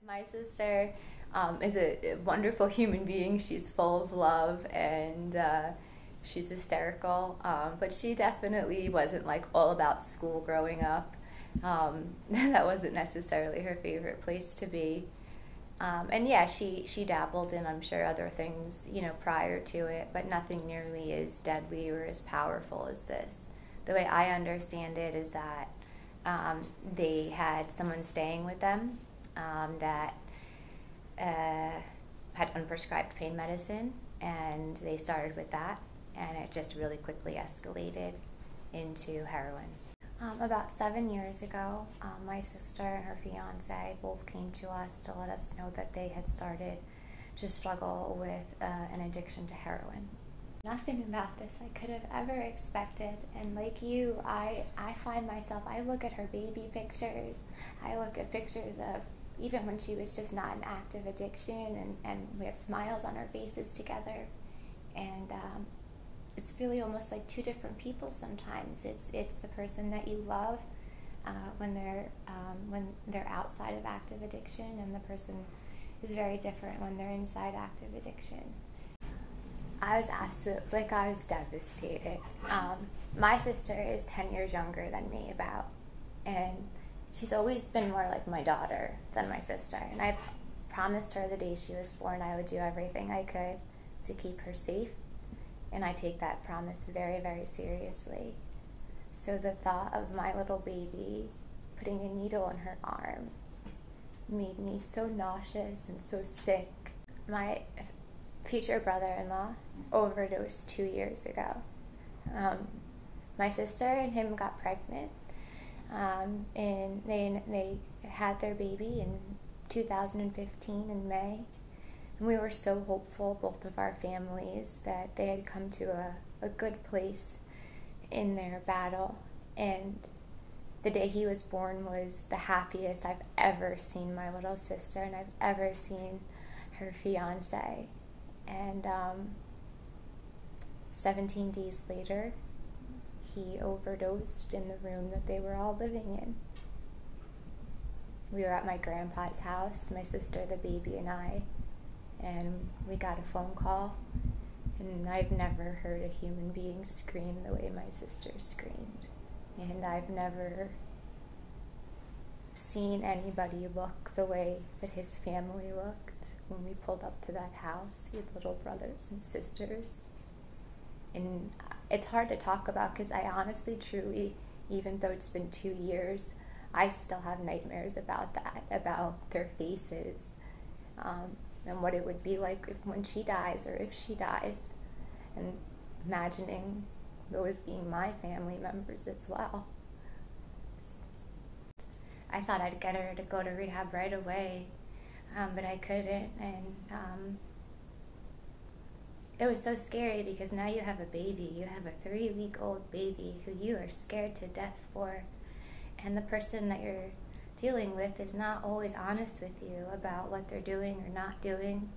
My sister is a wonderful human being. She's full of love and she's hysterical. But she definitely wasn't like all about school growing up. That wasn't necessarily her favorite place to be. And yeah, she dabbled in, I'm sure, other things, prior to it, but nothing nearly as deadly or as powerful as this. The way I understand it is that they had someone staying with them that had unprescribed pain medicine, and they started with that, and it just really quickly escalated into heroin. About 7 years ago, my sister and her fiance both came to us to let us know that they had started to struggle with an addiction to heroin. Nothing about this I could have ever expected, and like you, I find myself, I look at her baby pictures, I look at pictures of even when she was just not an active addiction, and we have smiles on our faces together, and it's really almost like two different people sometimes. It's the person that you love when they're outside of active addiction, and the person is very different when they're inside active addiction. I was devastated. My sister is 10 years younger than me about, and she's always been more like my daughter than my sister, and I promised her the day she was born I would do everything I could to keep her safe, and I take that promise very, very seriously. So the thought of my little baby putting a needle in her arm made me so nauseous and so sick. My future brother-in-law overdosed 2 years ago. My sister and him got pregnant, and they had their baby in 2015 in May. And we were so hopeful, both of our families, that they had come to a good place in their battle. And the day he was born was the happiest I've ever seen my little sister, and I've ever seen her fiance. And 17 days later, he overdosed in the room that they were all living in. We were at my grandpa's house, my sister, the baby, and I, and we got a phone call, and I've never heard a human being scream the way my sister screamed, and I've never seen anybody look the way that his family looked when we pulled up to that house. He had little brothers and sisters, and it's hard to talk about because I honestly, truly, even though it's been 2 years, I still have nightmares about that, about their faces, and what it would be like when she dies, or if she dies, and imagining those being my family members as well. I thought I'd get her to go to rehab right away, but I couldn't, and it was so scary because now you have a baby. You have a 3-week-old baby who you are scared to death for, and the person that you're dealing with is not always honest with you about what they're doing or not doing,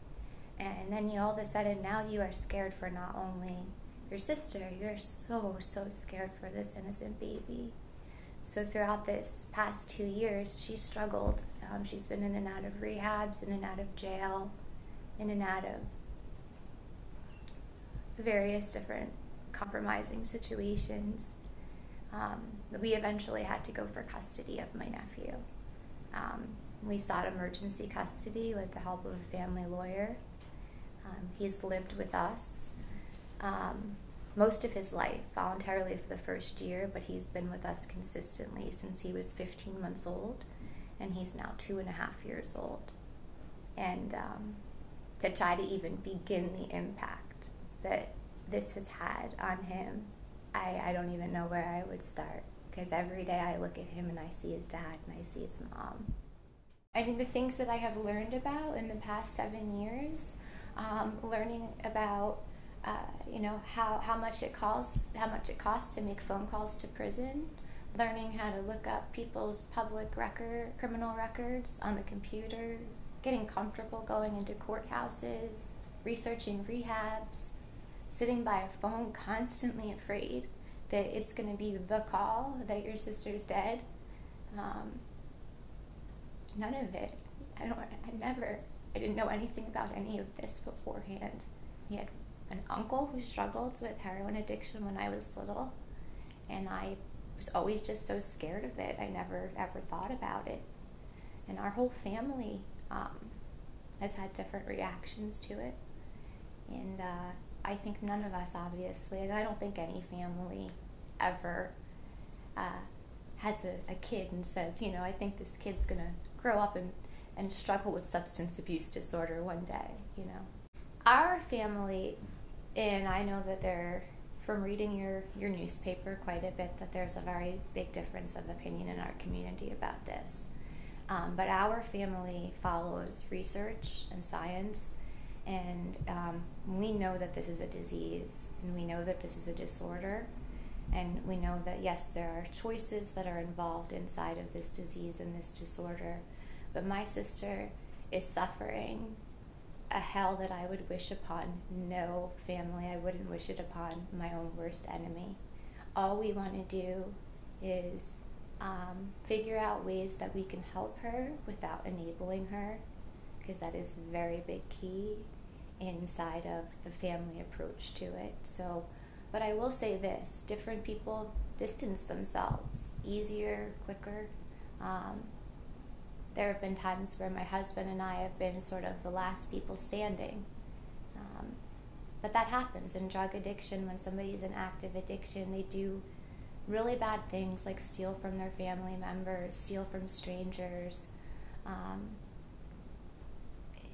and then you all of a sudden now you are scared for not only your sister, you're so scared for this innocent baby. So throughout this past 2 years, she struggled. She's been in and out of rehabs, in and out of jail, in and out of various different compromising situations. We eventually had to go for custody of my nephew. We sought emergency custody with the help of a family lawyer. He's lived with us most of his life, voluntarily for the first year, but he's been with us consistently since he was 15 months old, and he's now 2.5 years old. And to try to even begin the impact that this has had on him, I don't even know where I would start, because every day I look at him and I see his dad and I see his mom. I mean, the things that I have learned about in the past 7 years, learning about how much it costs to make phone calls to prison, learning how to look up people's criminal records on the computer, getting comfortable going into courthouses, researching rehabs, sitting by a phone constantly afraid that it's going to be the call that your sister's dead. None of it. I didn't know anything about any of this beforehand. He had an uncle who struggled with heroin addiction when I was little, and I was always just so scared of it. I never ever thought about it. And our whole family has had different reactions to it. And I think none of us, obviously, and I don't think any family ever has a kid and says, you know, I think this kid's going to grow up and struggle with substance abuse disorder one day, you know. Our family, and I know that from reading your newspaper quite a bit, that there's a very big difference of opinion in our community about this. But our family follows research and science, and we know that this is a disease, and we know that this is a disorder, and we know that, yes, there are choices that are involved inside of this disease and this disorder, but my sister is suffering a hell that I would wish upon no family. I wouldn't wish it upon my own worst enemy. All we want to do is figure out ways that we can help her without enabling her, because that is a very big key inside of the family approach to it. So, but I will say this, different people distance themselves easier, quicker. There have been times where my husband and I have been sort of the last people standing. But that happens in drug addiction. When somebody's in active addiction, they do really bad things like steal from their family members, steal from strangers.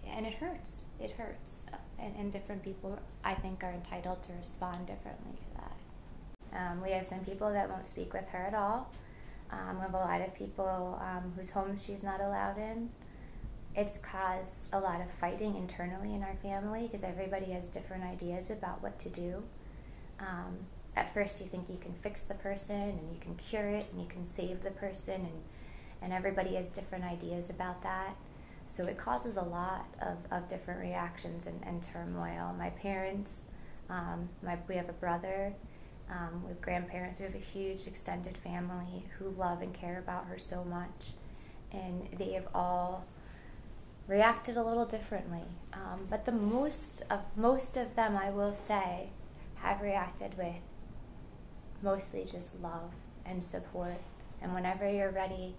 And it hurts. It hurts. And different people, I think, are entitled to respond differently to that. We have some people that won't speak with her at all. We have a lot of people whose homes she's not allowed in. It's caused a lot of fighting internally in our family because everybody has different ideas about what to do. At first you think you can fix the person and you can cure it and you can save the person, and everybody has different ideas about that. So it causes a lot of different reactions and turmoil. My parents, we have a brother, we have grandparents, we have a huge extended family who love and care about her so much, and they have all reacted a little differently. But most of them, I will say, have reacted with mostly just love and support. And whenever you're ready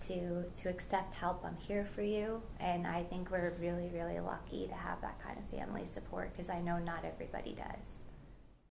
to accept help, I'm here for you. And I think we're really, really lucky to have that kind of family support, because I know not everybody does.